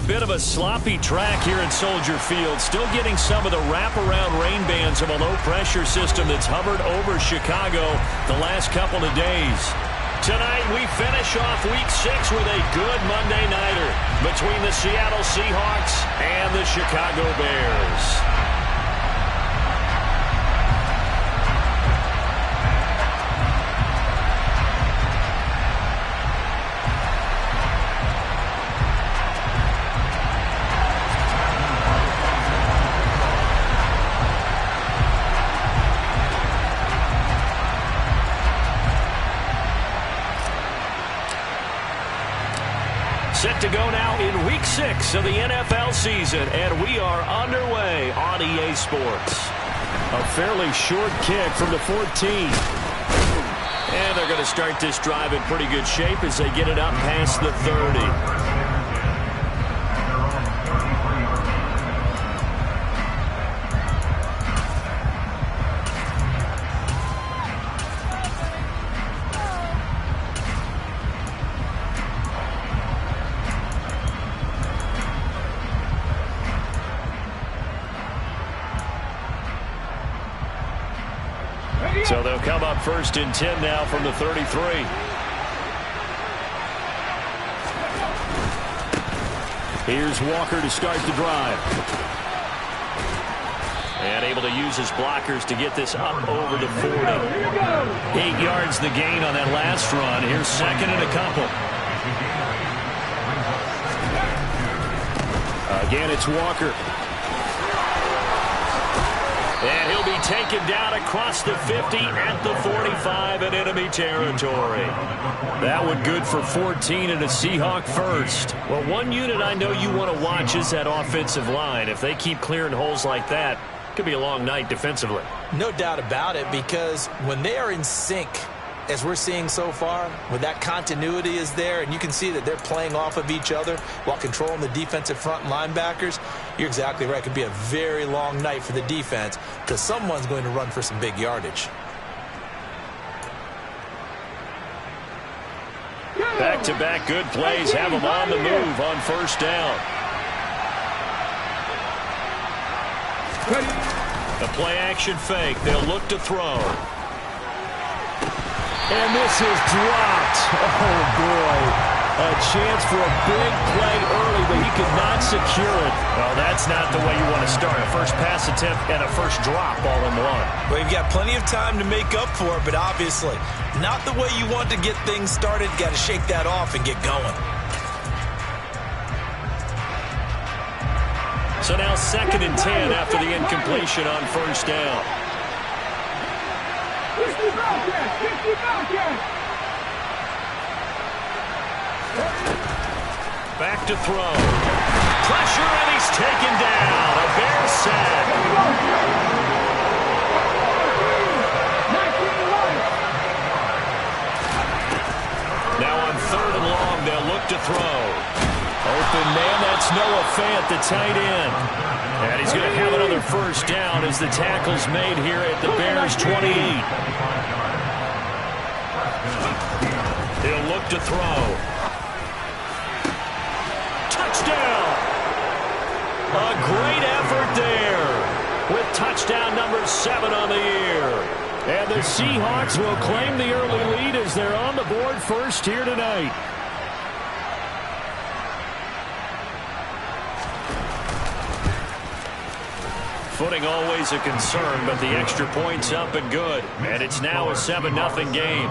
bit of a sloppy track here at Soldier Field. Still getting some of the wraparound rain bands of a low-pressure system that's hovered over Chicago the last couple of days. Tonight, we finish off Week 6 with a good Monday nighter between the Seattle Seahawks and the Chicago Bears. Set to go now in Week 6 of the NFL season, and we are underway on EA Sports. A fairly short kick from the 14. And they're going to start this drive in pretty good shape as they get it up past the 30. So they'll come up 1st and 10 now from the 33. Here's Walker to start the drive. And able to use his blockers to get this up over the 40. 8 yards the gain on that last run. Here's 2nd and a couple. Again, it's Walker. And he'll be taken down across the 50 at the 45 in enemy territory. That one good for 14 and a Seahawk first. Well, one unit I know you want to watch is that offensive line. If they keep clearing holes like that, it could be a long night defensively. No doubt about it, because when they are in sync, as we're seeing so far, when that continuity is there and you can see that they're playing off of each other while controlling the defensive front linebackers, you're exactly right. It could be a very long night for the defense because someone's going to run for some big yardage. Back-to-back good plays have them on the move on 1st down. A play-action fake. They'll look to throw. And this is dropped. Oh, boy. A chance for a big play early, but he could not secure it. Well, that's not the way you want to start. A first pass attempt and a first drop all in one. Well, you've got plenty of time to make up for it, but obviously not the way you want to get things started. Got to shake that off and get going. So now 2nd and 10 after the incompletion on 1st down. Back to throw. Pressure, and he's taken down. A Bear sack. Now on 3rd and long, they'll look to throw. Open man, that's Noah Fant, the tight end. And he's going to have another 1st down as the tackle's made here at the Bears' 28. He'll look to throw. Touchdown! A great effort there with touchdown number 7 on the year. And the Seahawks will claim the early lead as they're on the board first here tonight. Footing always a concern, but the extra point's up and good. And it's now a 7-0 game.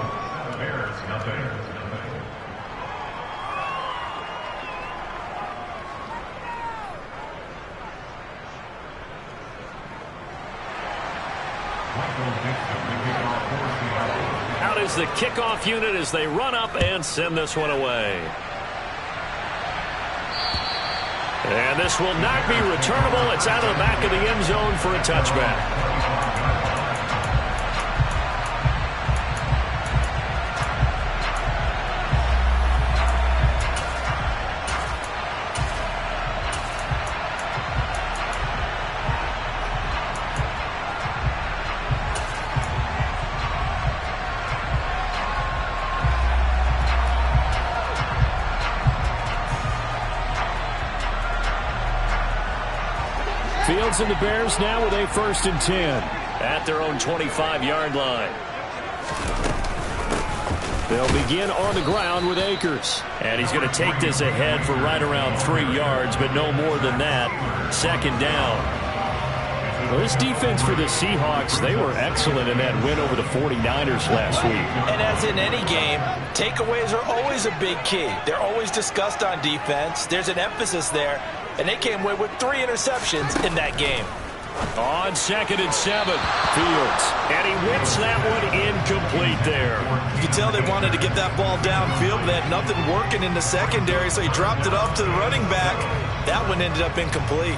Out is the kickoff unit as they run up and send this one away. And this will not be returnable. It's out of the back of the end zone for a touchback. Fields and the Bears now with a 1st and 10. At their own 25-yard line. They'll begin on the ground with Akers. And he's going to take this ahead for right around 3 yards, but no more than that. 2nd down. Well, this defense for the Seahawks, they were excellent in that win over the 49ers last week. And as in any game, takeaways are always a big key. They're always discussed on defense. There's an emphasis there, and they came away with 3 interceptions in that game. On 2nd and 7, Fields. And he whips that one incomplete there. You can tell they wanted to get that ball downfield, but they had nothing working in the secondary, so he dropped it off to the running back. That one ended up incomplete.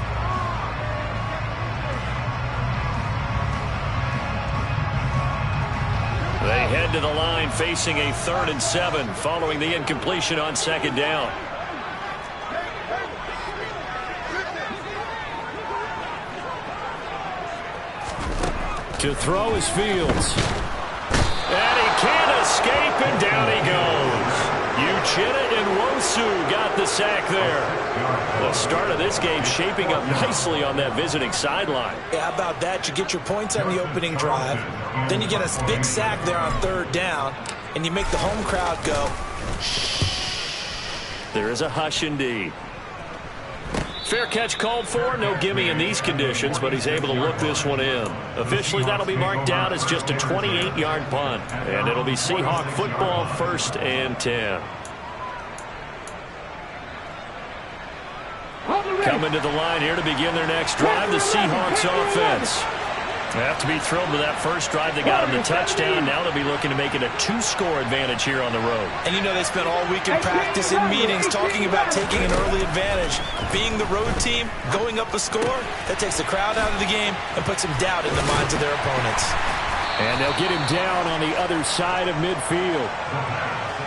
They head to the line facing a 3rd and 7 following the incompletion on 2nd down. To throw is Fields. And he can't escape, and down he goes. Uchenna and Nwosu got the sack there. The start of this game shaping up nicely on that visiting sideline. Yeah, how about that? You get your points on the opening drive. Then you get a big sack there on 3rd down, and you make the home crowd go. There is a hush indeed. Fair catch called for. No gimme in these conditions, but he's able to look this one in. Officially, that'll be marked down as just a 28-yard punt. And it'll be Seahawk football, 1st and 10. Coming to the line here to begin their next drive, the Seahawks offense. They have to be thrilled with that first drive. They got them the touchdown. Now they'll be looking to make it a 2-score advantage here on the road. And you know they spent all week in practice, in meetings, talking about taking an early advantage. Being the road team, going up a score, that takes the crowd out of the game and puts some doubt in the minds of their opponents. And they'll get him down on the other side of midfield.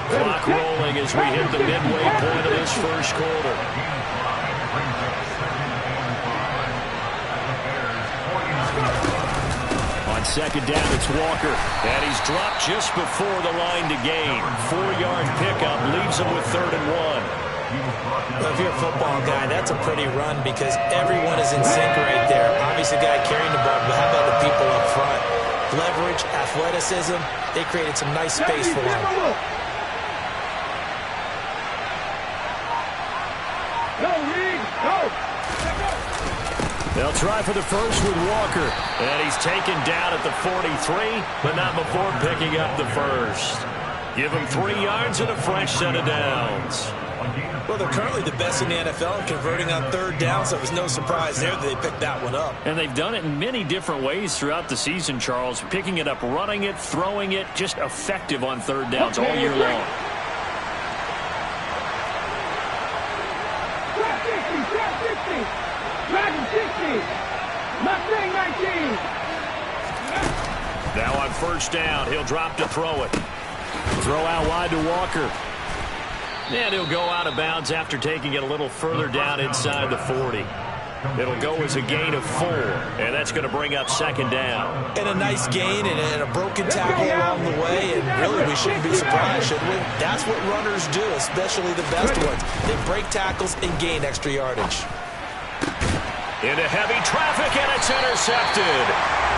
Clock rolling as we hit the midway point of this first quarter. On 2nd down, it's Walker. And he's dropped just before the line to gain. 4-yard pickup leaves him with 3rd and 1. Well, if you're a football guy, that's a pretty run because everyone is in sync right there. Obviously, the guy carrying the ball, but how about the people up front? Leverage, athleticism, they created some nice space for him. They'll try for the first with Walker. And he's taken down at the 43, but not before picking up the first. Give him 3 yards and a fresh set of downs. Well, they're currently the best in the NFL in converting on 3rd down, so it was no surprise there that they picked that one up. And they've done it in many different ways throughout the season, Charles. Picking it up, running it, throwing it, just effective on 3rd downs all year long. Now on 1st down, he'll drop to throw it. Throw out wide to Walker. And he'll go out of bounds after taking it a little further down inside the 40. It'll go as a gain of 4, and that's going to bring up 2nd down. And a nice gain and a broken tackle along the way, and really we shouldn't be surprised, should we? That's what runners do, especially the best ones. They break tackles and gain extra yardage. Into heavy traffic, and it's intercepted.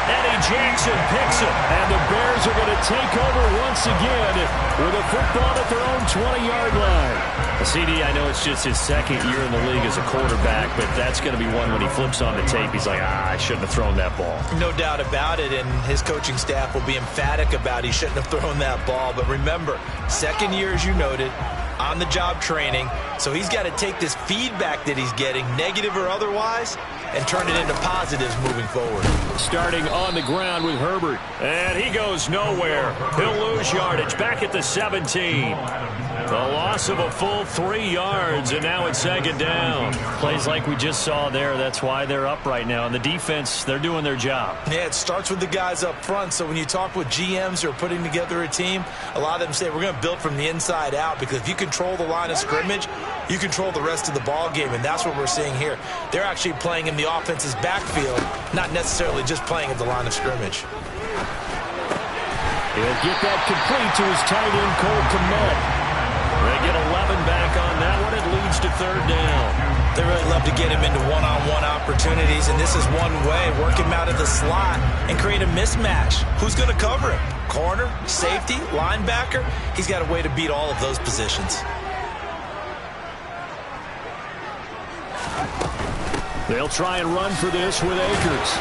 Eddie Jackson picks it. And the Bears are going to take over once again with a football at their own 20-yard line. CD, I know it's just his 2nd year in the league as a quarterback, but that's going to be one when he flips on the tape. He's like, I shouldn't have thrown that ball. No doubt about it, and his coaching staff will be emphatic about he shouldn't have thrown that ball. But remember, 2nd year, as you noted, on-the-job training, so he's got to take this feedback that he's getting, negative or otherwise, and turn it into positives moving forward. Starting on the ground with Herbert. And he goes nowhere. He'll lose yardage back at the 17. A loss of a full 3 yards, and now it's 2nd down. Plays like we just saw there. That's why they're up right now. And the defense, they're doing their job. Yeah, it starts with the guys up front. So when you talk with GMs who are putting together a team, a lot of them say we're going to build from the inside out, because if you control the line of scrimmage, you control the rest of the ball game, and that's what we're seeing here. They're actually playing in the offense's backfield, not necessarily just playing at the line of scrimmage. He'll get that complete to his tight end, Cole Kmet. They get 11 back on that one. It leads to 3rd down. They really love to get him into one-on-one opportunities, and this is one way. Work him out of the slot and create a mismatch. Who's going to cover him? Corner, safety, linebacker? He's got a way to beat all of those positions. They'll try and run for this with Akers.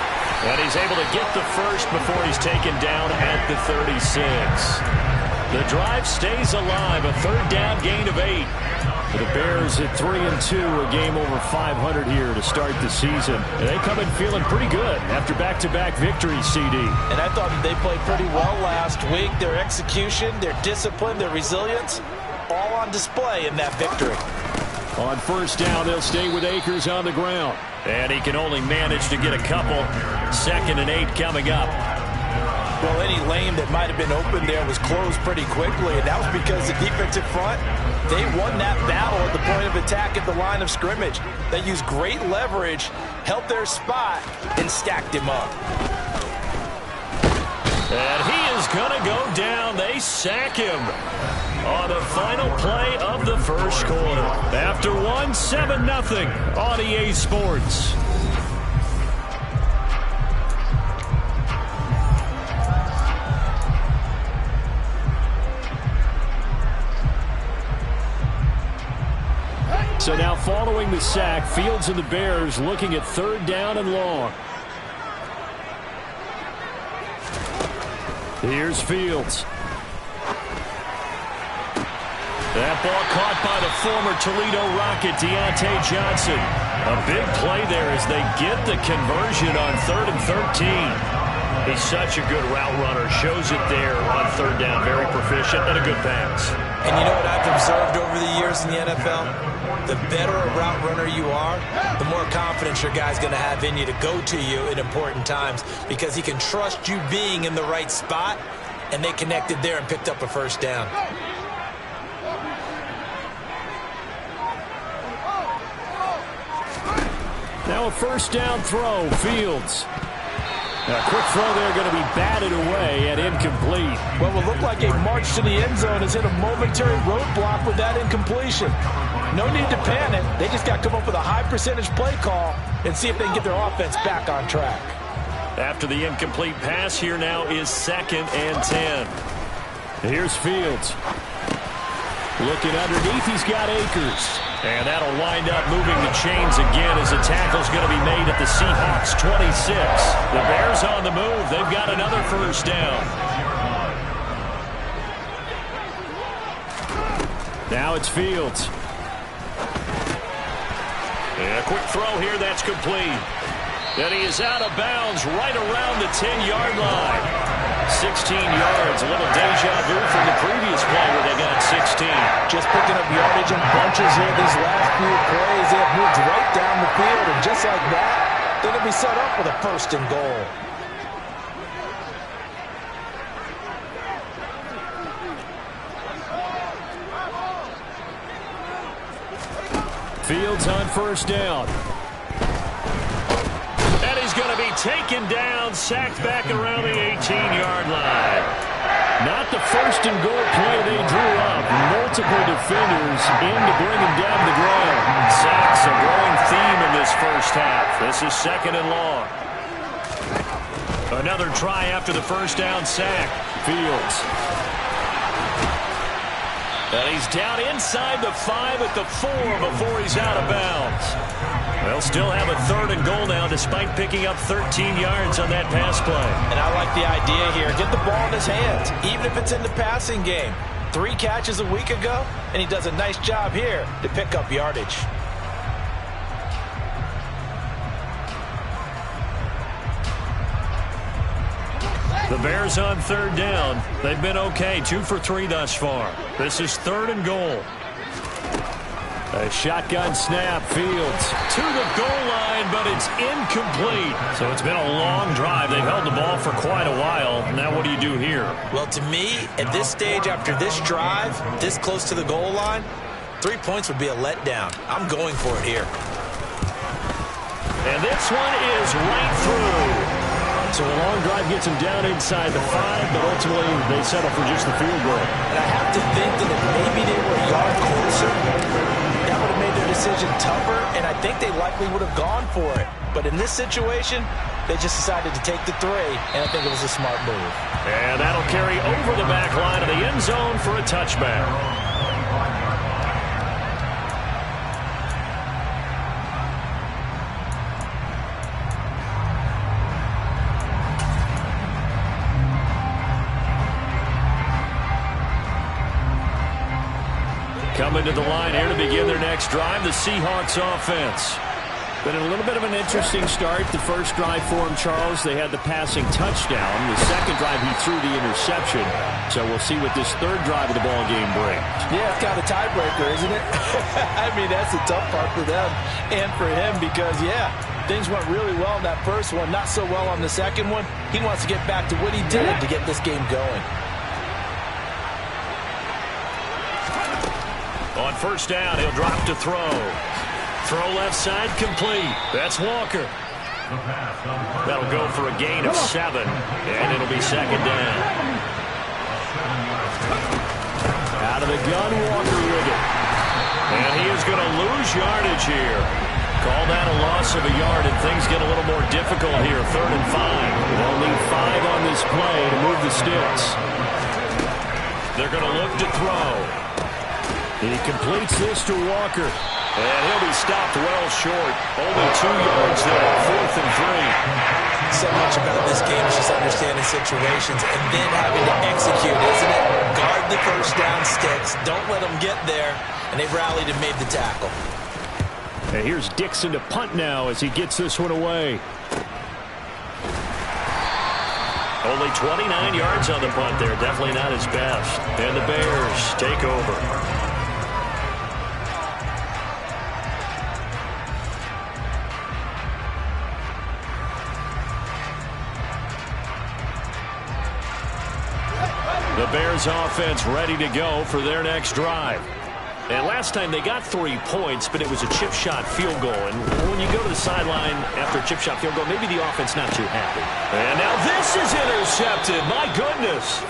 And he's able to get the first before he's taken down at the 36. The drive stays alive, a third down gain of 8. For the Bears at 3-2, a game over 500 here to start the season. And they come in feeling pretty good after back-to-back victories, CD. And I thought they played pretty well last week. Their execution, their discipline, their resilience, all on display in that victory. On first down, they'll stay with Akers on the ground. And he can only manage to get a couple. 2nd and 8 coming up. Well, any lane that might have been open there was closed pretty quickly, and that was because the defensive front, they won that battle at the point of attack at the line of scrimmage. They used great leverage, held their spot, and stacked him up. And he is going to go down. They sack him on the final play of the first quarter. After one, 7-0 on EA Sports. So now following the sack, Fields and the Bears looking at 3rd down and long. Here's Fields. That ball caught by the former Toledo Rocket, Deontay Johnson. A big play there as they get the conversion on 3rd and 13. He's such a good route runner. Shows it there on 3rd down. Very proficient and a good pass. And you know what I've observed over the years in the NFL? The better a route runner you are, the more confidence your guy's going to have in you to go to you in important times because he can trust you being in the right spot, and they connected there and picked up a first down. Now a first down throw, Fields. A quick throw there going to be batted away and incomplete. Well, it will look like a march to the end zone has hit a momentary roadblock with that incompletion. No need to panic. They just got to come up with a high percentage play call and see if they can get their offense back on track. After the incomplete pass, here now is 2nd and 10. Here's Fields. Looking underneath, he's got Akers. And that'll wind up moving the chains again as the tackle's going to be made at the Seahawks 26. The Bears on the move. They've got another first down. Now it's Fields. And a quick throw here, that's complete. And he is out of bounds right around the 10-yard line. 16 yards, a little deja vu from the previous play where they got 16. Just picking up yardage in bunches here these last few plays. They have moved right down the field, and just like that, they're going to be set up with a 1st and goal. Fields on first down. And he's going to be taken down, sacked back around the 18-yard line. Not the 1st and goal play they drew up. Multiple defenders in to bring him down to the ground. Sacks a growing theme in this first half. This is 2nd and long. Another try after the first down sack. Fields. And he's down inside the 5 at the 4 before he's out of bounds. They'll still have a 3rd and goal now despite picking up 13 yards on that pass play. And I like the idea here. Get the ball in his hands, even if it's in the passing game. 3 catches a week ago, and he does a nice job here to pick up yardage. The Bears on 3rd down. They've been okay, 2 for 3 thus far. This is 3rd and goal. A shotgun snap, Fields to the goal line, but it's incomplete. So it's been a long drive. They've held the ball for quite a while. Now what do you do here? Well, to me, at this stage, after this drive, this close to the goal line, 3 points would be a letdown. I'm going for it here. And this one is right through. So a long drive gets him down inside the 5, but ultimately they settle for just the field goal. And I have to think that if maybe they were a yard closer, that would have made their decision tougher, and I think they likely would have gone for it. But in this situation, they just decided to take the 3, and I think it was a smart move. And that'll carry over the back line of the end zone for a touchback. Coming to the line here to begin their next drive, the Seahawks offense. Been a little bit of an interesting start. The first drive for him, Charles, they had the passing touchdown. The second drive, he threw the interception. So we'll see what this third drive of the ball game brings. Yeah, it's kind of a tiebreaker, isn't it? I mean, that's the tough part for them and for him because, yeah, things went really well in that first one, not so well on the second one. He wants to get back to what he did to get this game going. On first down, he'll drop to throw. Throw left side complete. That's Walker. That'll go for a gain of 7, and it'll be second down. Out of the gun, Walker with it. And he is going to lose yardage here. Call that a loss of a yard, and things get a little more difficult here. 3rd and 5. They'll need 5 on this play to move the sticks. They're going to look to throw. He completes this to Walker. And he'll be stopped well short. Only 2 yards there. 4th and 3. So much about this game is just understanding situations and then having to execute, isn't it? Guard the first down sticks. Don't let them get there. And they've rallied and made the tackle. And here's Dixon to punt now as he gets this one away. Only 29 yards on the punt there. Definitely not his best. And the Bears take over. The Bears offense ready to go for their next drive. And last time they got 3 points, but it was a chip shot field goal. And when you go to the sideline after a chip shot field goal, maybe the offense not too happy. And now this is intercepted. My goodness.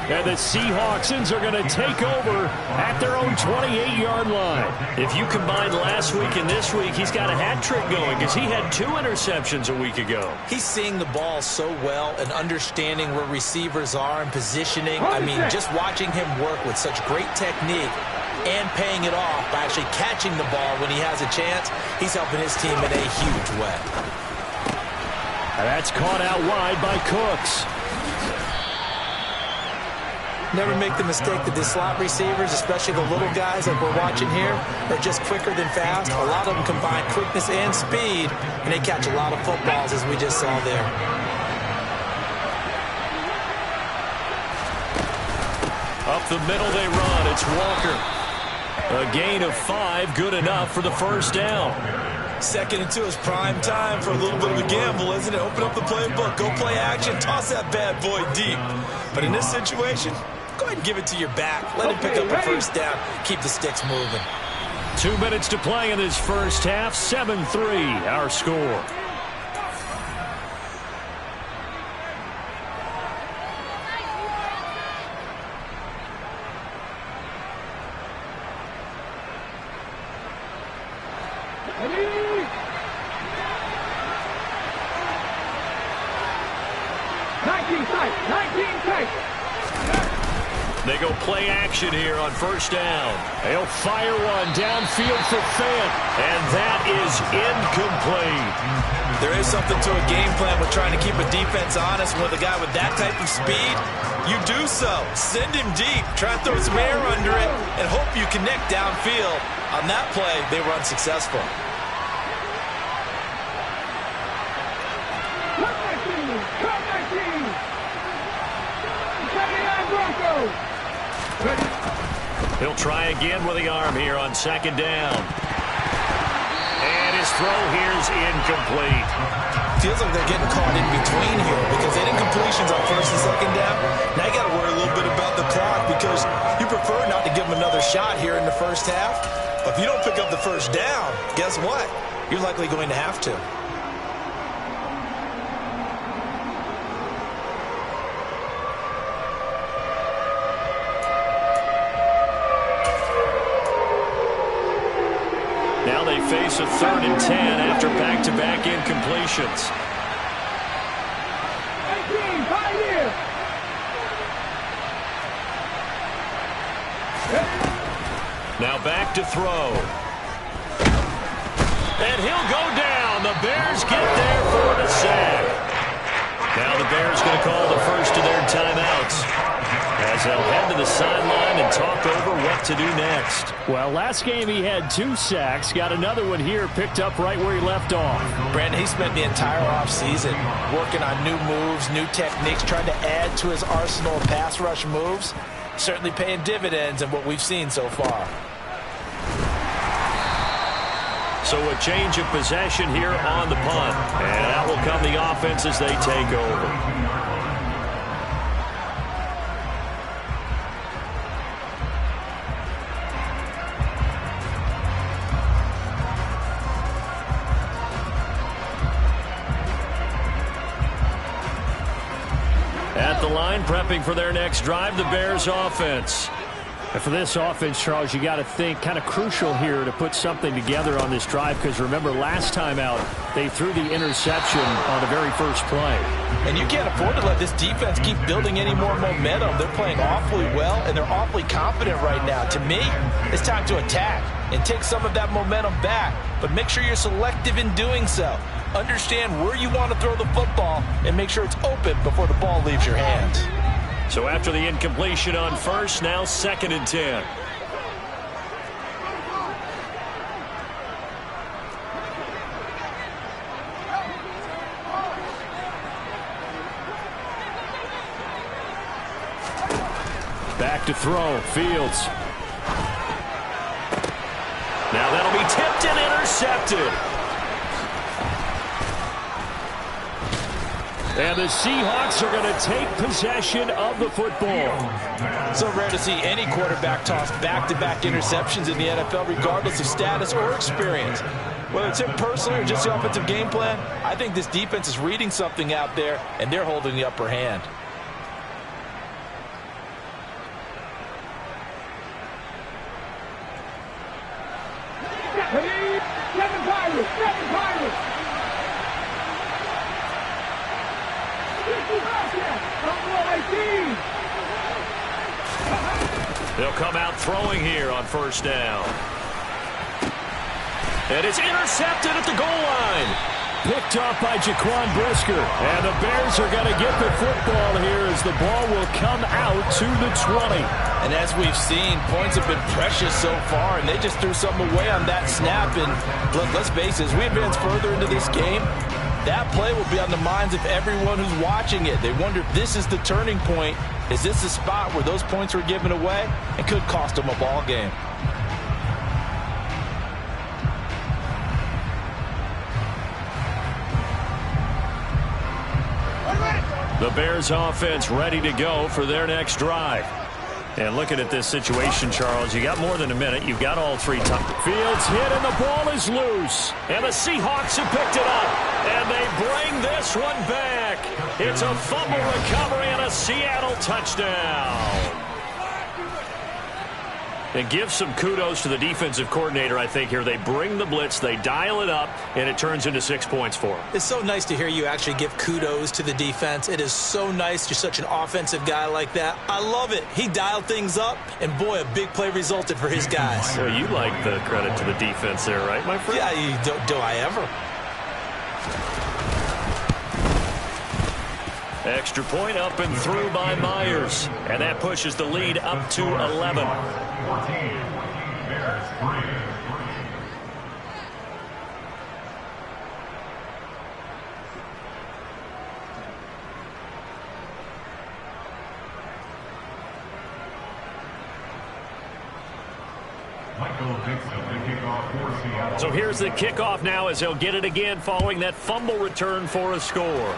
And the Seahawksans are going to take over at their own 28-yard line. If you combine last week and this week, he's got a hat trick going because he had 2 interceptions a week ago. He's seeing the ball so well and understanding where receivers are and positioning. I mean, just watching him work with such great technique and paying it off by actually catching the ball when he has a chance, he's helping his team in a huge way. That's caught out wide by Cooks. Never make the mistake that the slot receivers, especially the little guys like we're watching here, are just quicker than fast. A lot of them combine quickness and speed, and they catch a lot of footballs, as we just saw there. Up the middle they run. It's Walker. A gain of 5, good enough for the first down. 2nd and 2 is prime time for a little bit of a gamble, isn't it? Open up the playbook, go play action, toss that bad boy deep. But in this situation, go ahead and give it to your back. Let him pick up a first down. Keep the sticks moving. 2 minutes to play in this first half. 7-3, our score. They go play action here on first down. They'll fire one downfield for Fant, and that is incomplete. There is something to a game plan with trying to keep a defense honest. With a guy with that type of speed, you do so. Send him deep. Try to throw some air under it and hope you connect downfield. On that play, they were unsuccessful. He'll try again with the arm here on 2nd down. And his throw here's incomplete. Feels like they're getting caught in between here because they did completions on 1st and 2nd down. Now you got to worry a little bit about the clock because you prefer not to give them another shot here in the first half. But if you don't pick up the first down, guess what? You're likely going to have to. face a 3rd and 10 after back-to-back incompletions. Now back to throw. And he'll go down. The Bears get there for the sack. Now the Bears going to call the first of their timeouts as they'll head to the sideline and talk over what to do next. Well, last game he had 2 sacks. Got another one here, picked up right where he left off. Brandon, he spent the entire offseason working on new moves, new techniques, trying to add to his arsenal of pass rush moves. Certainly paying dividends in what we've seen so far. So a change of possession here on the punt. And out will come the offense as they take over. At the line, prepping for their next drive, the Bears offense. And for this offense, Charles, you got to think kind of crucial here to put something together on this drive, because remember last time out they threw the interception on the very first play. And you can't afford to let this defense keep building any more momentum. They're playing awfully well, and they're awfully confident right now. To me, it's time to attack and take some of that momentum back, but make sure you're selective in doing so. Understand where you want to throw the football and make sure it's open before the ball leaves your hands. So after the incompletion on first, now 2nd and 10. Back to throw, Fields. Now that'll be tipped and intercepted. And the Seahawks are going to take possession of the football. So rare to see any quarterback toss back-to-back interceptions in the NFL, regardless of status or experience. Whether it's him personally or just the offensive game plan, I think this defense is reading something out there, and they're holding the upper hand. They'll come out throwing here on first down. And it's intercepted at the goal line. Picked off by Jaquan Brisker. And the Bears are going to get the football here as the ball will come out to the 20. And as we've seen, points have been precious so far, and they just threw something away on that snap. And let's face it, as we advance further into this game, that play will be on the minds of everyone who's watching it. They wonder if this is the turning point. Is this the spot where those points were given away and could cost them a ball game? The Bears offense ready to go for their next drive. And looking at this situation, Charles, you got more than a minute. You've got all 3 times. Fields hit and the ball is loose. And the Seahawks have picked it up. And they bring this one back. It's a fumble recovery and a Seattle touchdown. And give some kudos to the defensive coordinator, I think, here. They bring the blitz, they dial it up, and it turns into 6 points for them. It's so nice to hear you actually give kudos to the defense. It is so nice. You're such an offensive guy like that. I love it. He dialed things up, and boy, a big play resulted for his guys. So you like the credit to the defense there, right, my friend? Yeah, do I ever? Extra point up and through by Myers. And that pushes the lead up to 11. 14, Bears 3. So here's the kickoff now as he'll get it again following that fumble return for a score.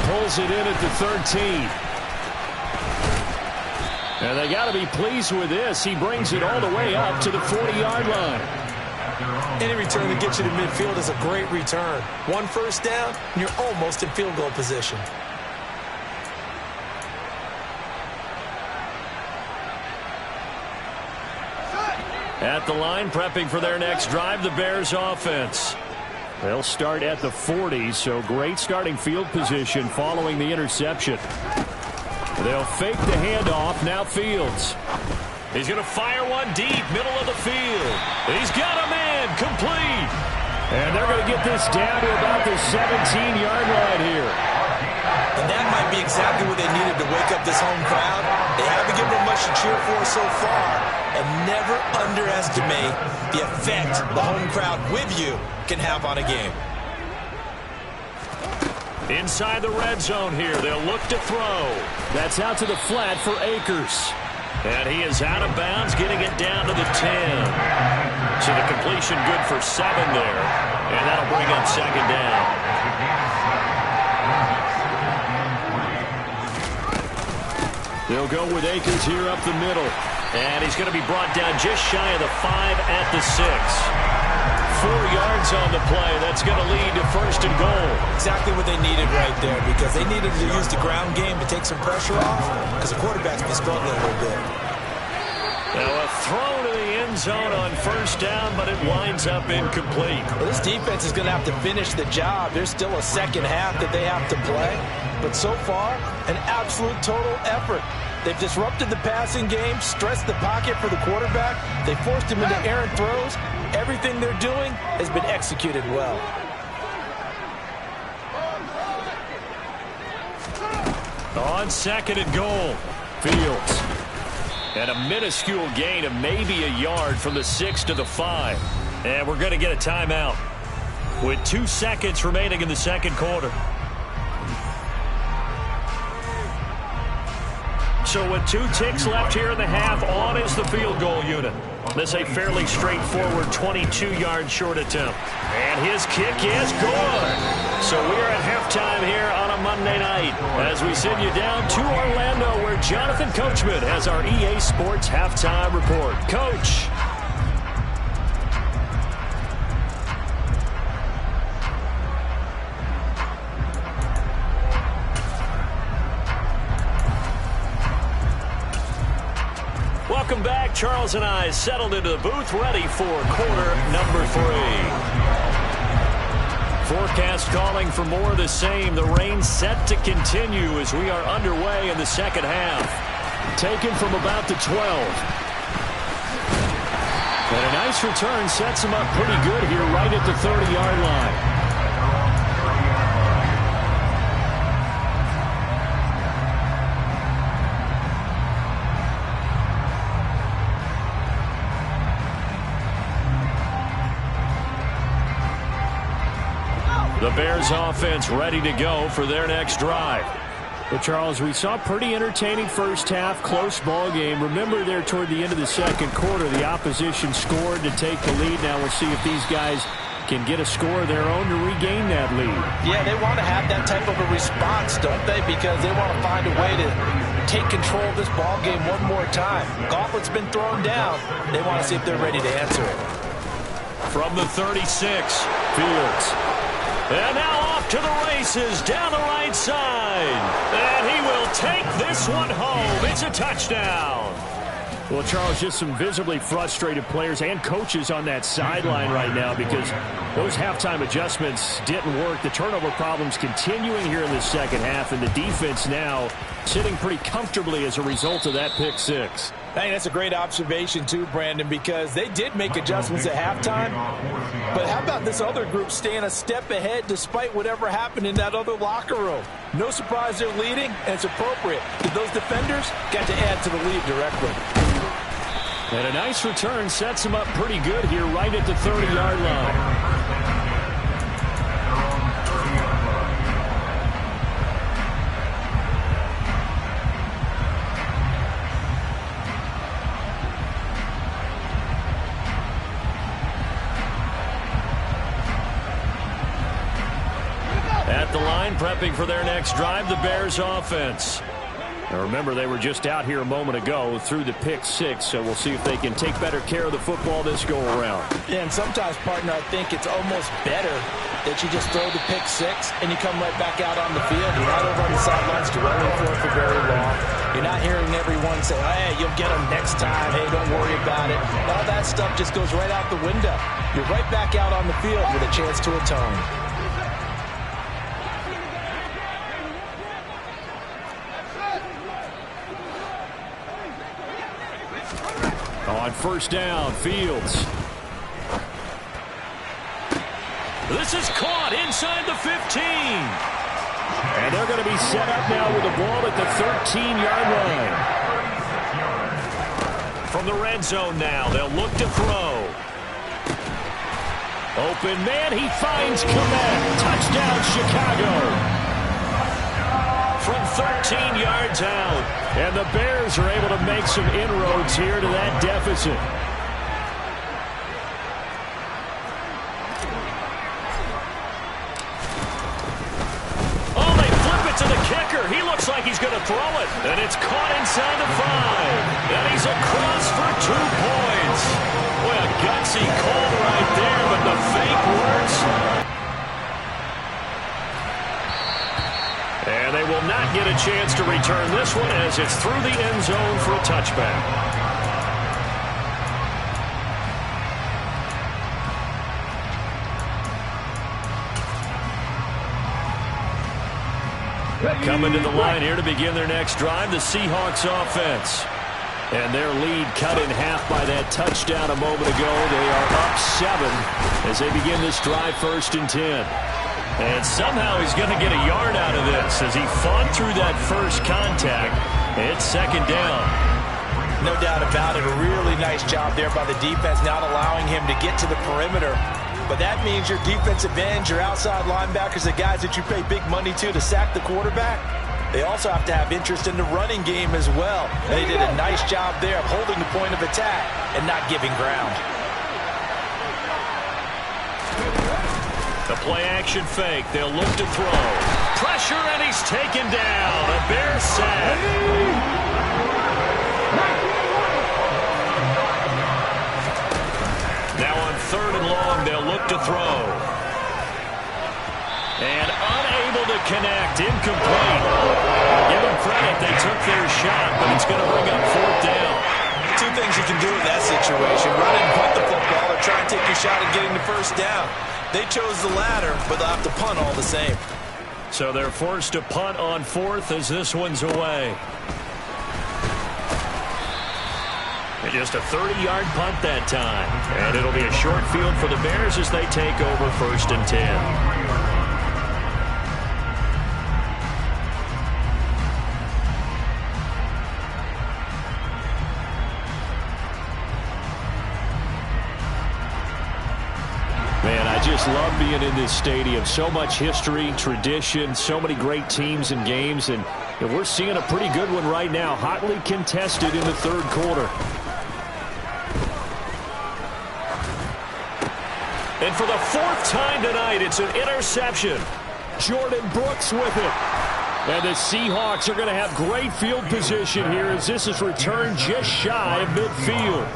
Pulls it in at the 13. And they got to be pleased with this. He brings it all the way up to the 40-yard line. Any return that gets you to midfield is a great return. 1 first down, and you're almost in field goal position. At the line, prepping for their next drive, the Bears offense. They'll start at the 40, so great starting field position following the interception. They'll fake the handoff. Now Fields. He's going to fire one deep, middle of the field. He's got him in, complete. And they're going to get this down to about the 17-yard line here. And that might be exactly what they needed to wake up this home crowd. They haven't given them much to cheer for so far. And never underestimate the effect the home crowd with you can have on a game. Inside the red zone here, they'll look to throw. That's out to the flat for Akers. And he is out of bounds, getting it down to the 10. So the completion good for 7 there. And that'll bring up second down. They'll go with Akers here up the middle. And he's going to be brought down just shy of the 5 at the 6. 4 yards on the play. That's going to lead to first and goal. Exactly what they needed right there, because they needed to use the ground game to take some pressure off, because the quarterback's been struggling a little bit. Now a throw to the end zone on first down, but it winds up incomplete. Well, this defense is going to have to finish the job. There's still a second half that they have to play. But so far, an absolute total effort. They've disrupted the passing game, stressed the pocket for the quarterback. They forced him into errant throws. Everything they're doing has been executed well. On second and goal, Fields. And a minuscule gain of maybe a yard from the 6 to the 5. And we're going to get a timeout with 2 seconds remaining in the second quarter. So with 2 ticks left here in the half, on is the field goal unit. This is a fairly straightforward 22-yard short attempt. And his kick is good. So we are at halftime here on a Monday night as we send you down to Orlando, where Jonathan Coachman has our EA Sports halftime report. Coach. Welcome back. Charles and I settled into the booth, ready for quarter number 3. Forecast calling for more of the same. The rain set to continue as we are underway in the second half. Taken from about the 12. And a nice return sets him up pretty good here right at the 30-yard line. The Bears offense ready to go for their next drive. Well, Charles, we saw pretty entertaining first half, close ball game. Remember there toward the end of the second quarter, the opposition scored to take the lead. Now we'll see if these guys can get a score of their own to regain that lead. Yeah, they want to have that type of a response, don't they? Because they want to find a way to take control of this ball game one more time. Gauntlet's been thrown down. They want to see if they're ready to answer it. From the 36, Fields. And now off to the races down the right side. And he will take this one home. It's a touchdown. Well, Charles, just some visibly frustrated players and coaches on that sideline right now because those halftime adjustments didn't work. The turnover problems continuing here in the second half, and the defense now sitting pretty comfortably as a result of that pick 6. I think that's a great observation too, Brandon, because they did make adjustments at halftime. But how about this other group staying a step ahead despite whatever happened in that other locker room? No surprise they're leading, and it's appropriate that those defenders got to add to the lead directly. And a nice return sets him up pretty good here right at the 30-yard line. At the line, prepping for their next drive, the Bears offense. Now remember, they were just out here a moment ago through the pick 6, so we'll see if they can take better care of the football this go-around. Yeah, and sometimes, partner, I think it's almost better that you just throw the pick 6 and you come right back out on the field. You're not over on the sidelines dwelling for it for very long. You're not hearing everyone say, hey, you'll get them next time. Hey, don't worry about it. All that stuff just goes right out the window. You're right back out on the field with a chance to atone. On first down, Fields. This is caught inside the 15. And they're going to be set up now with the ball at the 13-yard line. From the red zone now, they'll look to throw. Open man, he finds Komet. Touchdown, Chicago. From 13 yards out. And the Bears are able to make some inroads here to that deficit. Oh, they flip it to the kicker. He looks like he's going to throw it. And it's caught inside the 5. And he's across for 2 points. Boy, a gutsy call right there, but the fake works. And they will not get a chance to return this one as it's through the end zone for a touchback. Coming to the line here to begin their next drive, the Seahawks offense. And their lead cut in half by that touchdown a moment ago. They are up 7 as they begin this drive, 1st and 10. And somehow he's going to get a yard out of this as he fought through that first contact. It's 2nd down. No doubt about it. A really nice job there by the defense, not allowing him to get to the perimeter. But that means your defensive ends, your outside linebackers, the guys that you pay big money to sack the quarterback, they also have to have interest in the running game as well. And they did a nice job there of holding the point of attack and not giving ground. The play-action fake. They'll look to throw. Pressure, and he's taken down. A Bear sack. Now on 3rd and long, they'll look to throw. And unable to connect. Incomplete. Give them credit. They took their shot, but it's going to bring up 4th down. 2 things you can do in that situation. Run and punt the football or try and take your shot at getting the 1st down. They chose the latter, but they'll have to punt all the same. So they're forced to punt on 4th as this one's away. And just a 30-yard punt that time. And it'll be a short field for the Bears as they take over 1st and 10. I just love being in this stadium. So much history, tradition, so many great teams and games, and we're seeing a pretty good one right now. Hotly contested in the 3rd quarter. And for the 4th time tonight, it's an interception. Jordan Brooks with it. And the Seahawks are going to have great field position here as this is returned just shy of midfield.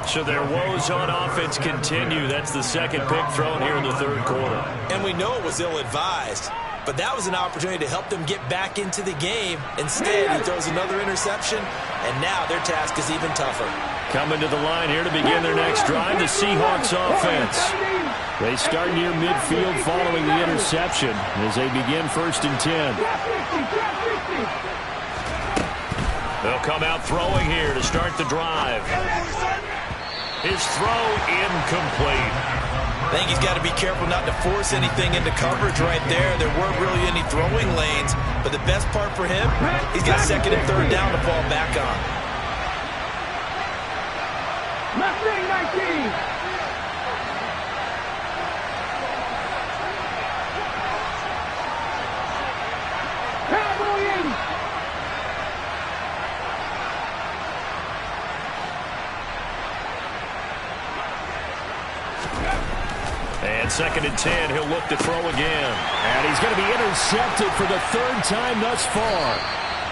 So their woes on offense continue. That's the 2nd pick thrown here in the 3rd quarter. And we know it was ill-advised, but that was an opportunity to help them get back into the game. Instead, he throws another interception, and now their task is even tougher. Coming to the line here to begin their next drive, the Seahawks offense. They start near midfield following the interception as they begin 1st and 10. They'll come out throwing here to start the drive. His throw incomplete. I think he's got to be careful not to force anything into coverage right there. There weren't really any throwing lanes, but the best part for him, he's got 2nd and 3rd down to fall back on. Mustang 19. And 2nd and 10, he'll look to throw again. And he's going to be intercepted for the 3rd time thus far.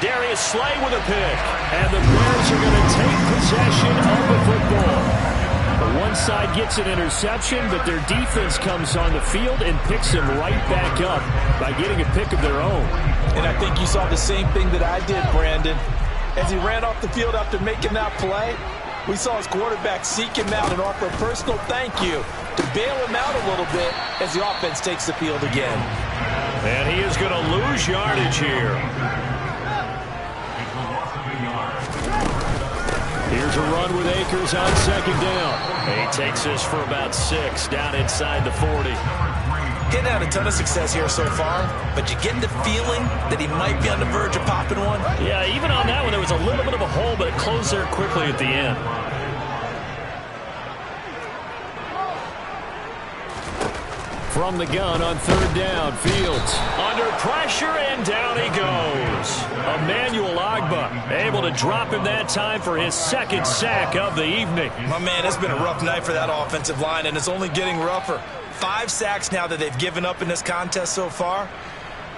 Darius Slay with a pick. And the Bears are going to take possession of the football. The one side gets an interception, but their defense comes on the field and picks him right back up by getting a pick of their own. And I think you saw the same thing that I did, Brandon. as he ran off the field after making that play. We saw his quarterback seek him out and offer a personal thank you to bail him out a little bit as the offense takes the field again. And he is going to lose yardage here. Here's a run with Akers on second down. He takes this for about 6 down inside the 40. Getting had a ton of success here so far, but you get the feeling that he might be on the verge of popping one? Yeah, even on that one, there was a little bit of a hole, but it closed there quickly at the end. From the gun on third down, Fields under pressure, and down he goes. Emmanuel Ogbah able to drop him that time for his second sack of the evening. My man, it's been a rough night for that offensive line, and it's only getting rougher. 5 sacks now that they've given up in this contest so far.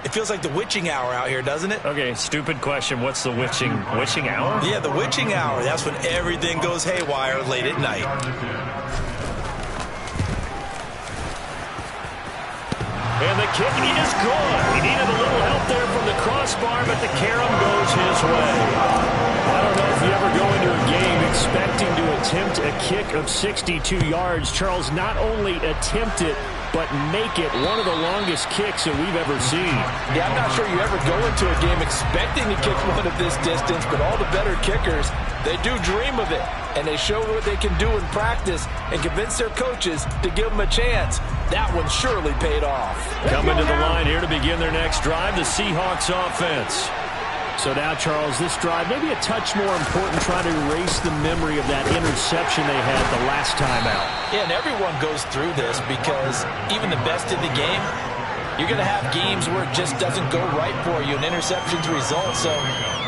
It feels like the witching hour out here, doesn't it? Okay, stupid question. What's the witching hour? Yeah, the witching hour. That's when everything goes haywire late at night. And the kick is good. He needed a little help there from the crossbar, but the carom goes his way. I don't know if you ever go into a game expecting to attempt a kick of 62 yards. Charles, not only attempt it, but make it one of the longest kicks that we've ever seen. Yeah, I'm not sure you ever go into a game expecting to kick one of this distance, but all the better kickers, they do dream of it, and they show what they can do in practice and convince their coaches to give them a chance. That one surely paid off. Coming to the line here to begin their next drive, the Seahawks offense. So now, Charles, this drive maybe a touch more important, trying to erase the memory of that interception they had the last time out. Yeah, and everyone goes through this because even the best in the game, you're going to have games where it just doesn't go right for you and interceptions result. So,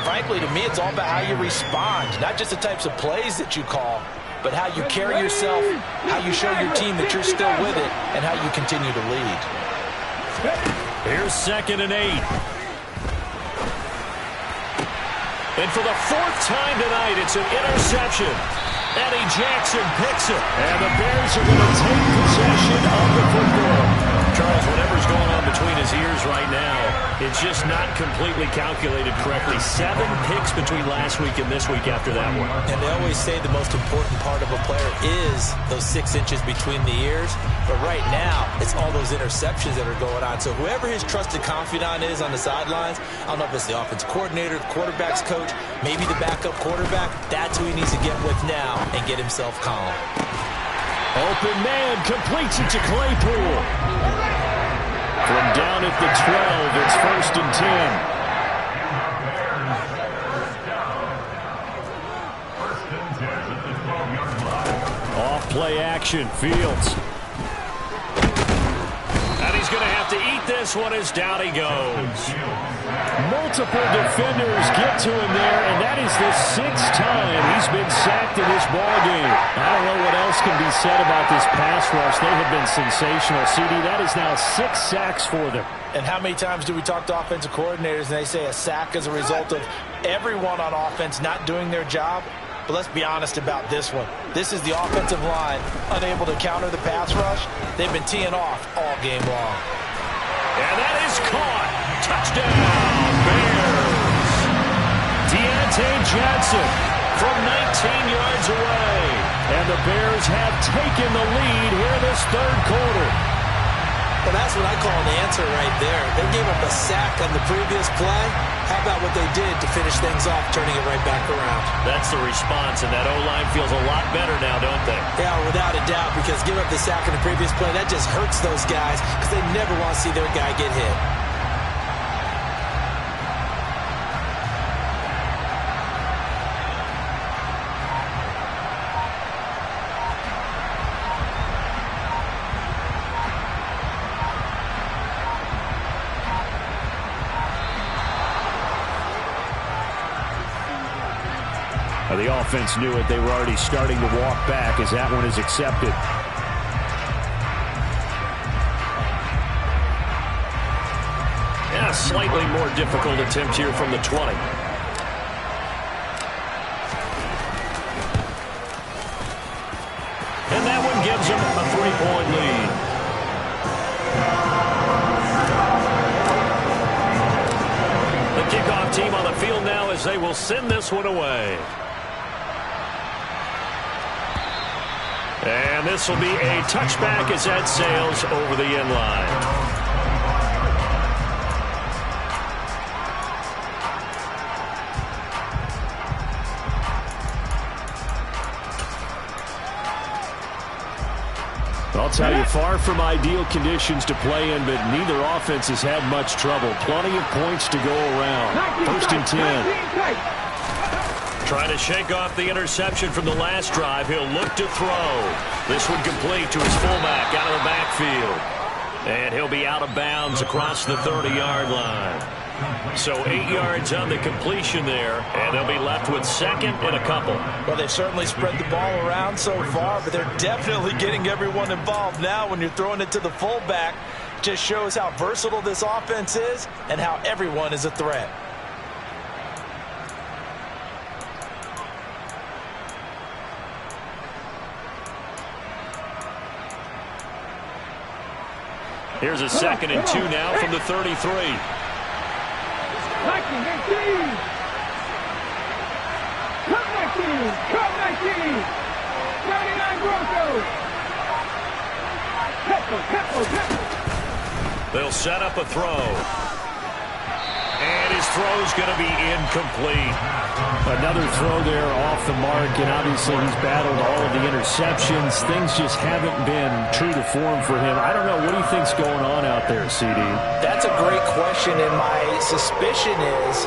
frankly, to me, it's all about how you respond, not just the types of plays that you call, but how you carry yourself, how you show your team that you're still with it, and how you continue to lead. Here's 2nd and 8. And for the 4th time tonight, it's an interception. Eddie Jackson picks it. And the Bears are going to take possession of the football. Charles, whatever's going on between his ears right now, it's just not completely calculated correctly. 7 picks between last week and this week after that one. And they always say the most important part of a player is those 6 inches between the ears. But right now, it's all those interceptions that are going on. So whoever his trusted confidant is on the sidelines, I don't know if it's the offense coordinator, the quarterback's coach, maybe the backup quarterback, that's who he needs to get with now and get himself calm. Open man completes it to Claypool. From down at the 12, it's 1st and 10. Off play action, Fields. And he's going to have to eat this one as down he goes. Multiple defenders get to him there, and that is the 6th time he's been sacked in this ballgame. I don't know what else can be said about this pass rush. They have been sensational. CD, that is now 6 sacks for them. And how many times do we talk to offensive coordinators and they say a sack is a result of everyone on offense not doing their job? But let's be honest about this one. This is the offensive line unable to counter the pass rush. They've been teeing off all game long. And that is caught. Touchdown, Bears. Deontay Johnson from 19 yards away. And the Bears have taken the lead here in this 3rd quarter. Well, that's what I call an answer right there. They gave up a sack on the previous play. How about what they did to finish things off, turning it right back around? That's the response, and that O-line feels a lot better now, don't they? Yeah, without a doubt, because giving up the sack on the previous play, that just hurts those guys because they never want to see their guy get hit. The offense knew it. They were already starting to walk back as that one is accepted. Yeah, slightly more difficult attempt here from the 20. And that one gives them a 3-point lead. The kickoff team on the field now as they will send this one away. And this will be a touchback as that sails over the end line. I'll tell you, far from ideal conditions to play in, but neither offense has had much trouble. Plenty of points to go around. 1st and 10. Trying to shake off the interception from the last drive. He'll look to throw. This one complete to his fullback out of the backfield. And he'll be out of bounds across the 30-yard line. So 8 yards on the completion there, and they'll be left with 2nd and a couple. Well, they've certainly spread the ball around so far, but they're definitely getting everyone involved now when you're throwing it to the fullback. Just shows how versatile this offense is and how everyone is a threat. Here's a 2nd and 2 now from the 33. 19, 18. Come 19. Come 19. 39 Broncos. Pepper. They'll set up a throw. And his throw's going to be incomplete. Another throw there off the mark, and obviously he's battled all of the interceptions. Things just haven't been true to form for him. I don't know. What do you think's going on out there, CD? That's a great question, and my suspicion is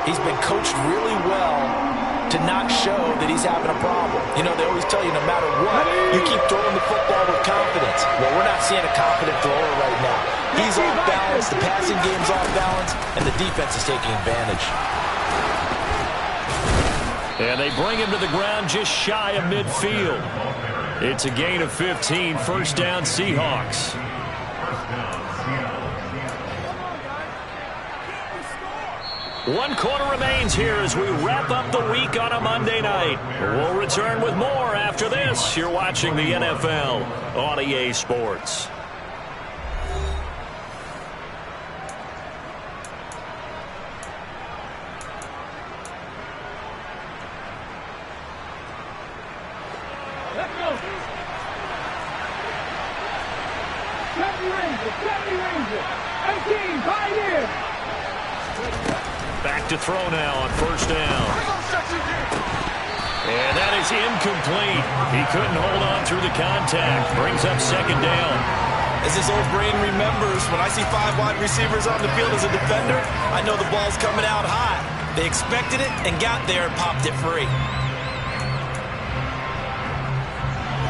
he's been coached really well to not show that he's having a problem. You know, they always tell you no matter what, you keep throwing the football with confidence. Well, we're not seeing a confident thrower right now. He's off balance, the passing game's off balance, and the defense is taking advantage. And they bring him to the ground just shy of midfield. It's a gain of 15, 1st down Seahawks. One quarter remains here as we wrap up the week on a Monday night. We'll return with more after this. You're watching the NFL on EA Sports. Let's go. Chevy Ranger. 18, Pioneer. Back to throw now on 1st down. And that is incomplete. He couldn't hold on through the contact. Brings up 2nd down. As his old brain remembers, when I see 5 wide receivers on the field as a defender, I know the ball's coming out high. They expected it and got there and popped it free.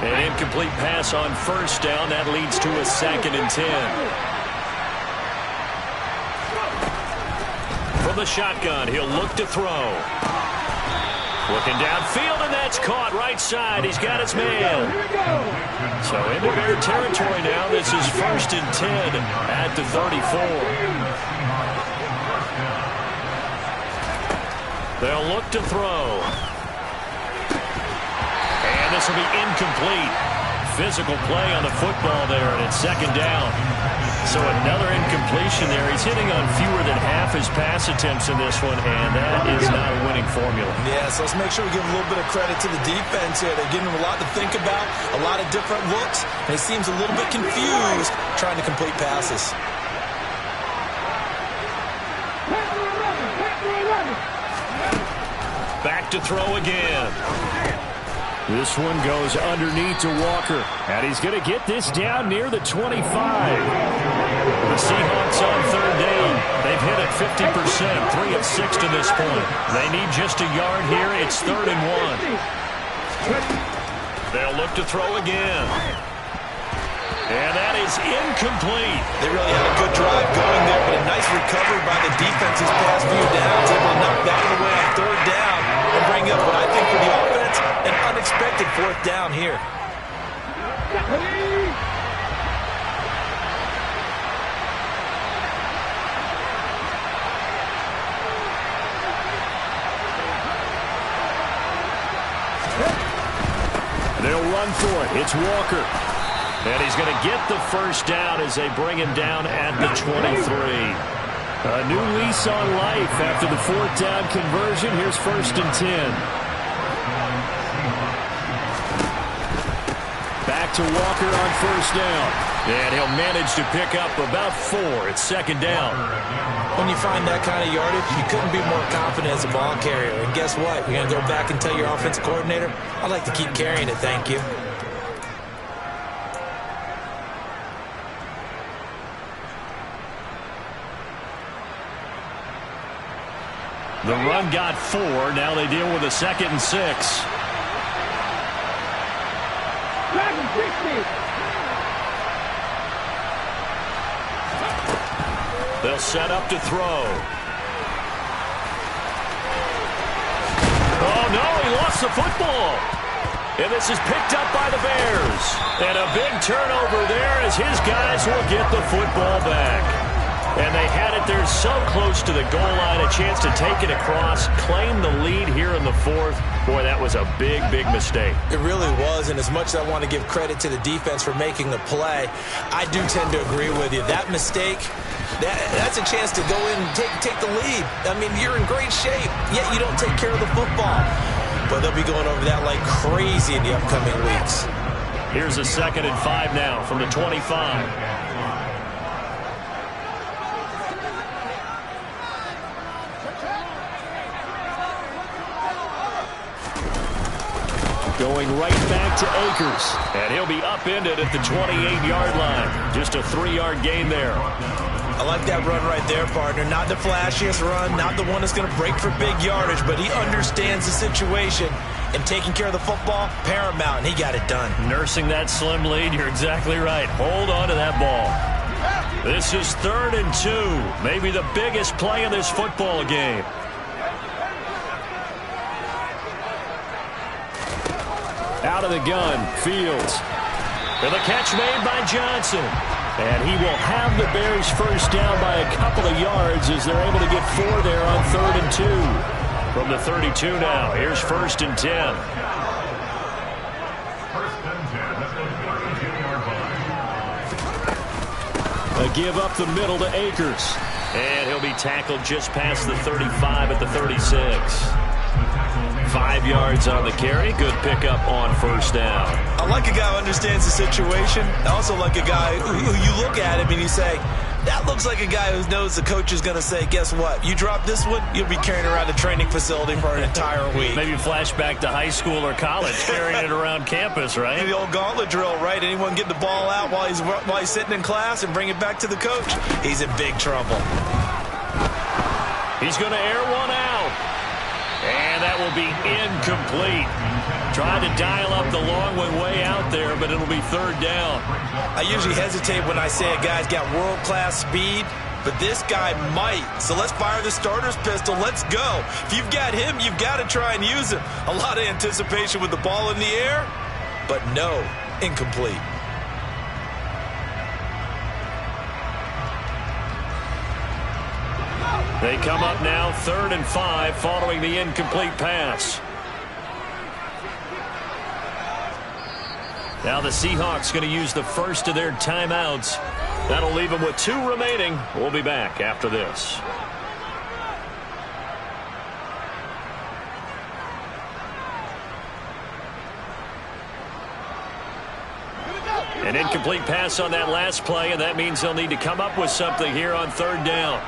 An incomplete pass on 1st down. That leads to a 2nd and 10. From the shotgun, he'll look to throw. Looking downfield, and that's caught right side. He's got his man. So into Bear territory now. This is 1st and 10 at the 34. They'll look to throw. And this will be incomplete. Physical play on the football there, and it's 2nd down. So another incompletion there. He's hitting on fewer than half his pass attempts in this one, and that is not a winning formula. Yeah, so let's make sure we give a little bit of credit to the defense here. They're giving him a lot to think about, a lot of different looks, and he seems a little bit confused trying to complete passes. Back to throw again. This one goes underneath to Walker, and he's going to get this down near the 25. The Seahawks on 3rd down. They've hit it 50%, 3 of 6 to this point. They need just a yard here. It's 3rd and 1. They'll look to throw again. And that is incomplete. They really had a good drive going there, but a nice recovery by the defense these past few downs, able to knock that one away on 3rd down and bring up what I think for the offense, an unexpected 4th down here. They'll run for it. It's Walker. And he's going to get the 1st down as they bring him down at the 23. A new lease on life after the 4th down conversion. Here's 1st and 10. Back to Walker on 1st down. And he'll manage to pick up about 4. It's 2nd down. When you find that kind of yardage, you couldn't be more confident as a ball carrier. And guess what? You're going to go back and tell your offensive coordinator, I'd like to keep carrying it, thank you. The run got 4. Now they deal with a 2nd and 6. 60. They'll set up to throw. Oh, no, he lost the football. And this is picked up by the Bears. And a big turnover there as his guys will get the football back. And they had it there so close to the goal line, a chance to take it across, claim the lead here in the 4th. Boy, that was a big, big mistake. It really was, and as much as I want to give credit to the defense for making the play, I do tend to agree with you. That mistake, that's a chance to go in and take the lead. I mean, you're in great shape, yet you don't take care of the football. But they'll be going over that like crazy in the upcoming weeks. Here's a 2nd and 5 now from the 25. Going right back to Akers. And he'll be upended at the 28-yard line. Just a 3-yard gain there. I like that run right there, partner. Not the flashiest run, not the one that's going to break for big yardage, but he understands the situation. And taking care of the football, paramount, and he got it done. Nursing that slim lead, you're exactly right. Hold on to that ball. This is 3rd and 2. Maybe the biggest play in this football game. Out of the gun, Fields. And the catch made by Johnson. And he will have the Bears 1st down by a couple of yards as they're able to get 4 there on 3rd and 2. From the 32 now, here's 1st and 10. A give up the middle to Akers. And he'll be tackled just past the 35 at the 36. 5 yards on the carry. Good pickup on 1st down. I like a guy who understands the situation. I also like a guy who you look at him and you say, that looks like a guy who knows the coach is going to say, guess what? You drop this one, you'll be carrying around the training facility for an entire week. Maybe flashback to high school or college, carrying it around campus, right? The old gauntlet drill, right? Anyone get the ball out while he's sitting in class and bring it back to the coach? He's in big trouble. He's going to air one out. And that will be incomplete. Trying to dial up the long one way out there, but it'll be 3rd down. I usually hesitate when I say a guy's got world-class speed, but this guy might. So let's fire the starter's pistol. Let's go. If you've got him, you've got to try and use him. A lot of anticipation with the ball in the air, but no, incomplete. They come up now 3rd and 5 following the incomplete pass. Now the Seahawks going to use the first of their timeouts. That'll leave them with 2 remaining. We'll be back after this. An incomplete pass on that last play, and that means they'll need to come up with something here on 3rd down.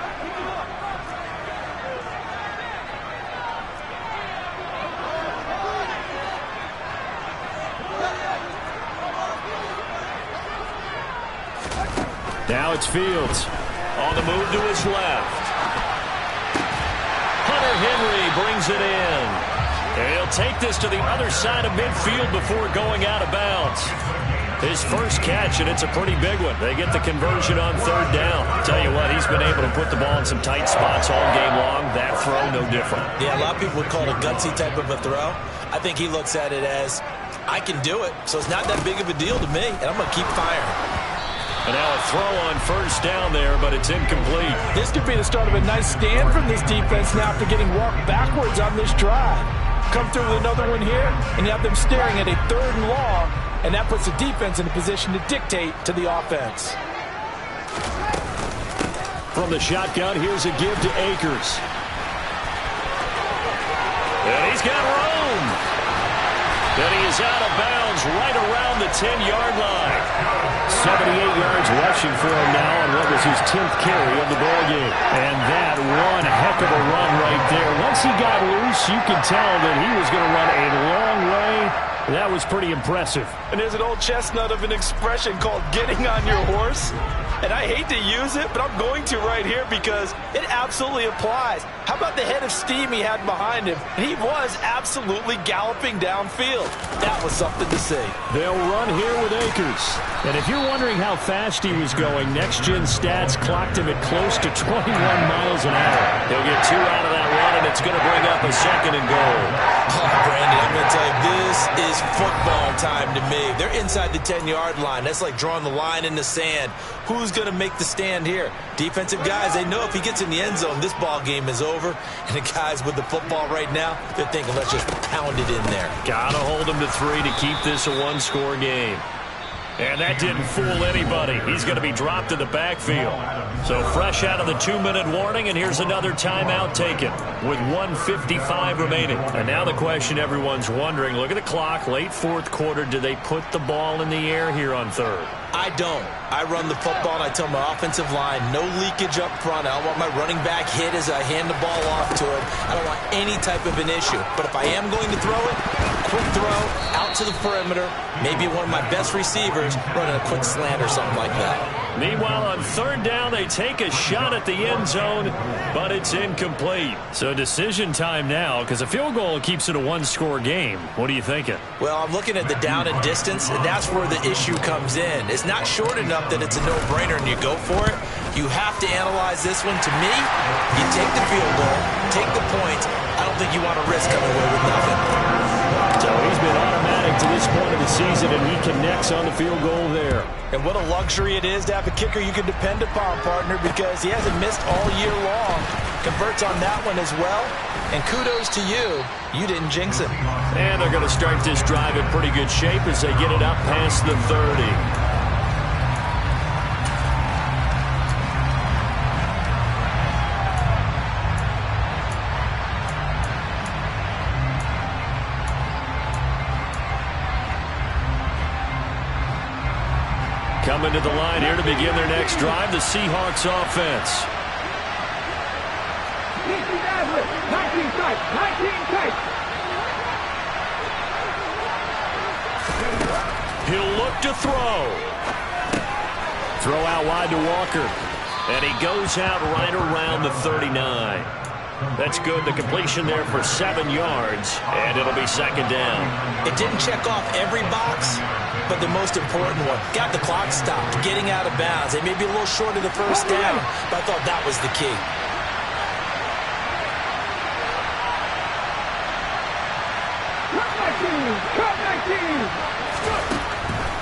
Now it's Fields. On the move to his left. Hunter Henry brings it in. And he'll take this to the other side of midfield before going out of bounds. His first catch, and it's a pretty big one. They get the conversion on 3rd down. Tell you what, he's been able to put the ball in some tight spots all game long. That throw, no different. Yeah, a lot of people would call it a gutsy type of a throw. I think he looks at it as, I can do it, so it's not that big of a deal to me, and I'm going to keep firing. And now a throw on 1st down there, but it's incomplete. This could be the start of a nice stand from this defense now after getting walked backwards on this drive. Come through with another one here, and you have them staring at a 3rd and long, and that puts the defense in a position to dictate to the offense. From the shotgun, here's a give to Akers. And he's got room. And he is out of bounds right around the 10-yard line. 78 yards rushing for him now on what was his 10th carry of the ballgame. And that one heck of a run right there. Once he got loose, you could tell that he was going to run a long way. That was pretty impressive. And there's an old chestnut of an expression called getting on your horse. And I hate to use it, but I'm going to right here because it absolutely applies. How about the head of steam he had behind him? And he was absolutely galloping downfield. That was something to see. They'll run here with Akers. And if you're wondering how fast he was going, next-gen stats clocked him at close to 21 miles an hour. He'll get 2 out of that run, and it's going to bring up a 2nd and goal. Oh, Brandon, I'm going to tell you, this is football time to me. They're inside the 10-yard line. That's like drawing the line in the sand. Who's going to make the stand here? Defensive guys, they know if he gets in the end zone, this ball game is over. And the guys with the football right now, they're thinking, let's just pound it in there. Got to hold him to 3 to keep this a one-score game. And that didn't fool anybody. He's going to be dropped in the backfield. So fresh out of the 2-minute warning, and here's another timeout taken with 1:55 remaining. And now the question everyone's wondering, look at the clock, late 4th quarter, do they put the ball in the air here on 3rd? I don't. I run the football, and I tell my offensive line, no leakage up front. I don't want my running back hit as I hand the ball off to him. I don't want any type of an issue. But if I am going to throw it, quick throw, out to the perimeter, maybe one of my best receivers running a quick slant or something like that. Meanwhile, on 3rd down, they take a shot at the end zone, but it's incomplete. So decision time now, because a field goal keeps it a one-score game. What are you thinking? Well, I'm looking at the down and distance, and that's where the issue comes in. It's not short enough that it's a no-brainer and you go for it. You have to analyze this one. To me, you take the field goal, take the points. I don't think you want to risk coming away with nothing. So he's been automatic to this point of the season, and he connects on the field goal there. And what a luxury it is to have a kicker you can depend upon, partner, because he hasn't missed all year long. Converts on that one as well. And kudos to you. You didn't jinx it. And they're going to start this drive in pretty good shape as they get it up past the 30. Coming to the line here to begin their next drive, the Seahawks offense. 19 tight. He'll look to throw. Throw out wide to Walker. And he goes out right around the 39. That's good. The completion there for 7 yards. And it'll be 2nd down. It didn't check off every box, but the most important one. Got the clock stopped, getting out of bounds. They may be a little short of the first down, but I thought that was the key.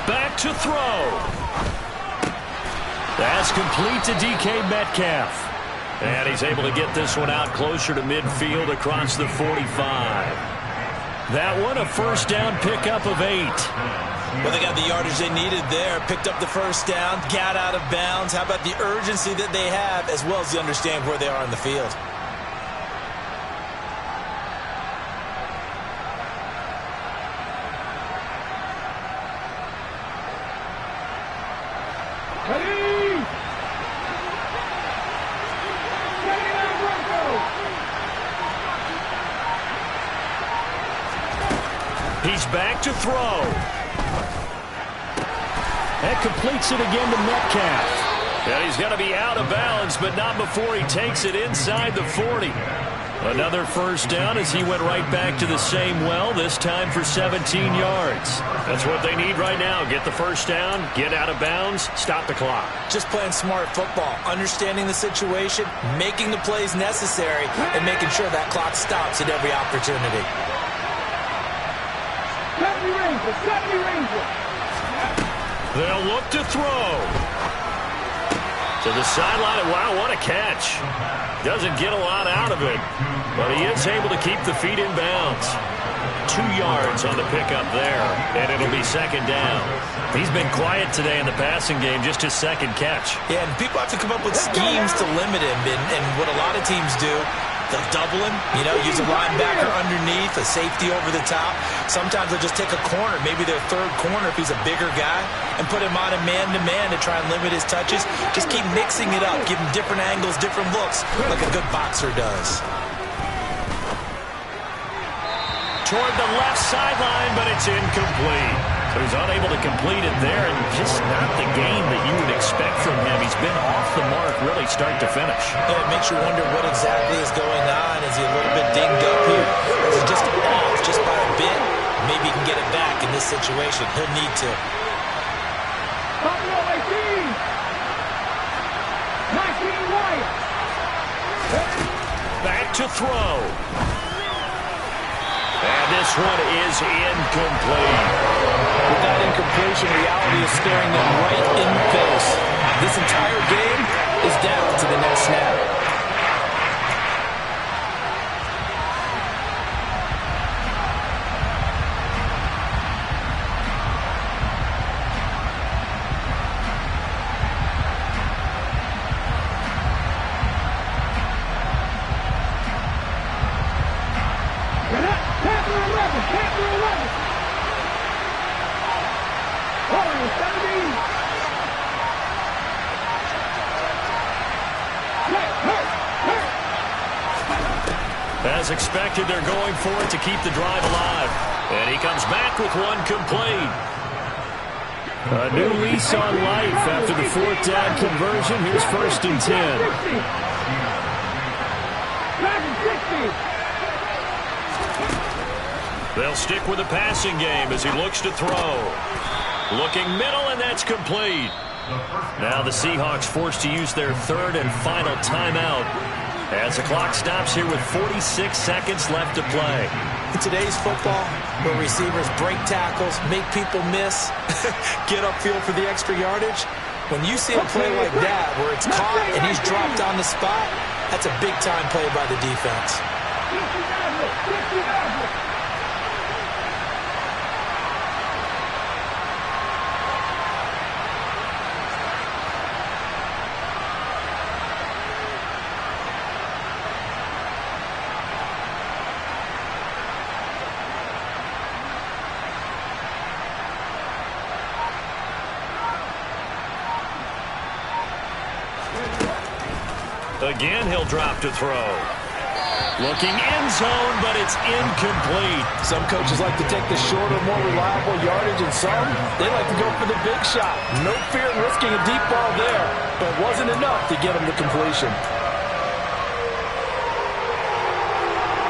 Back to throw. That's complete to DK Metcalf. And he's able to get this one out closer to midfield across the 45. That one a first down pickup of 8. Well, they got the yardage they needed there. Picked up the first down, got out of bounds. How about the urgency that they have, as well as the understand where they are in the field? He's back to throw. That completes it again to Metcalf. And he's going to be out of bounds, but not before he takes it inside the 40. Another first down as he went right back to the same well, this time for 17 yards. That's what they need right now. Get the first down, get out of bounds, stop the clock. Just playing smart football, understanding the situation, making the plays necessary, and making sure that clock stops at every opportunity. 70 Ranger. They'll look to throw. To the sideline. Wow, what a catch. Doesn't get a lot out of it, but he is able to keep the feet in bounds. 2 yards on the pickup there, and it'll be second down. He's been quiet today in the passing game, just his second catch. Yeah, and people have to come up with schemes to limit him, and what a lot of teams do, they'll double him, use a linebacker underneath, a safety over the top. Sometimes they'll just take a corner, maybe their third corner if he's a bigger guy, and put him on a man-to-man to try and limit his touches. Just keep mixing it up, give him different angles, different looks, like a good boxer does. Toward the left sideline, but it's incomplete. So he's unable to complete it there, and just not the game that you would expect from him. He's been off the mark really start to finish. Yeah, it makes you wonder what exactly is going on. Is he a little bit dinged up here? Is he just off just by a bit? Maybe he can get it back in this situation. He'll need to. Buffalo 18. 19 White. Back to throw. And this one is incomplete. With that incompletion, reality is staring them right in the face. This entire game is down to the next snap. As expected, they're going for it to keep the drive alive. And he comes back with one complete. A new lease on life after the 4th down conversion. Here's 1st and 10. They'll stick with the passing game as he looks to throw. Looking middle, and that's complete. Now the Seahawks forced to use their 3rd and final timeout as the clock stops here with 46 seconds left to play. In today's football, where receivers break tackles, make people miss, get upfield for the extra yardage, when you see a play like that where it's caught and he's dropped on the spot, that's a big-time play by the defense. Again, he'll drop to throw. Looking end zone, but it's incomplete. Some coaches like to take the shorter, more reliable yardage, and some, they like to go for the big shot. No fear in risking a deep ball there, but it wasn't enough to get him the completion.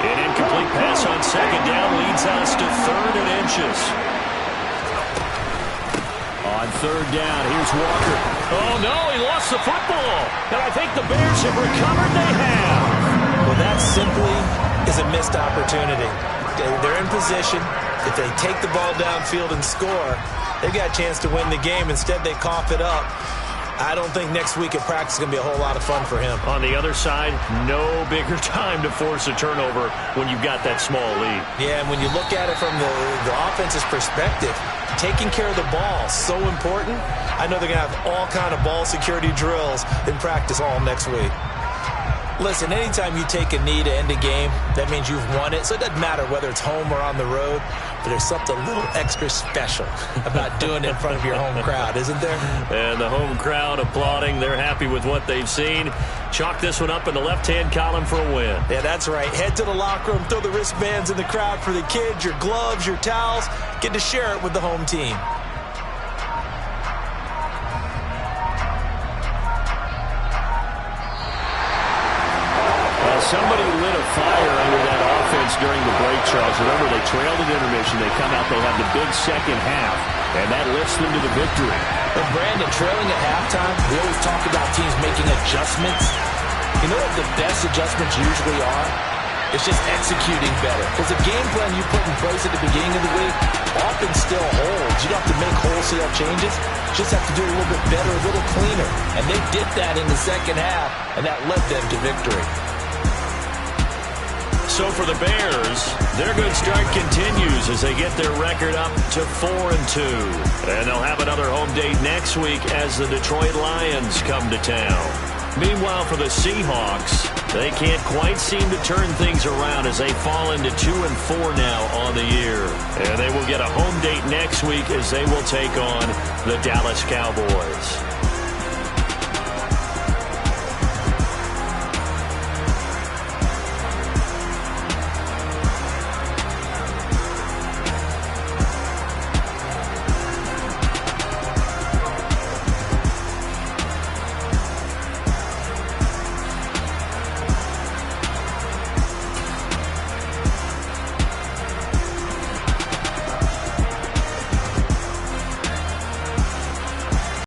An incomplete pass on 2nd down leads us to 3rd and inches. On 3rd down, here's Walker. Oh, no, he lost the football. And I think the Bears have recovered. They have. Well, that simply is a missed opportunity. They're in position. If they take the ball downfield and score, they've got a chance to win the game. Instead, they cough it up. I don't think next week at practice is going to be a whole lot of fun for him. On the other side, no bigger time to force a turnover when you've got that small lead. Yeah, and when you look at it from the offense's perspective, taking care of the ball is so important. I know they're going to have all kind of ball security drills in practice all next week. Listen, anytime you take a knee to end a game, that means you've won it. So it doesn't matter whether it's home or on the road, but there's something a little extra special about doing it in front of your home crowd, isn't there? And the home crowd applauding. They're happy with what they've seen. Chalk this one up in the left-hand column for a win. Yeah, that's right. Head to the locker room, throw the wristbands in the crowd for the kids, your gloves, your towels. Get to share it with the home team. Somebody lit a fire under that offense during the break, Charles. Remember, they trailed at intermission. They come out, they have the big second half, and that lifts them to the victory. And Brandon, trailing at halftime, we always talk about teams making adjustments. You know what the best adjustments usually are? It's just executing better. Because the game plan you put in place at the beginning of the week often still holds. You don't have to make wholesale changes. You just have to do it a little bit better, a little cleaner. And they did that in the second half, and that led them to victory. So for the Bears, their good start continues as they get their record up to 4-2. And they'll have another home date next week as the Detroit Lions come to town. Meanwhile, for the Seahawks, they can't quite seem to turn things around as they fall into 2-4 now on the year. And they will get a home date next week as they will take on the Dallas Cowboys.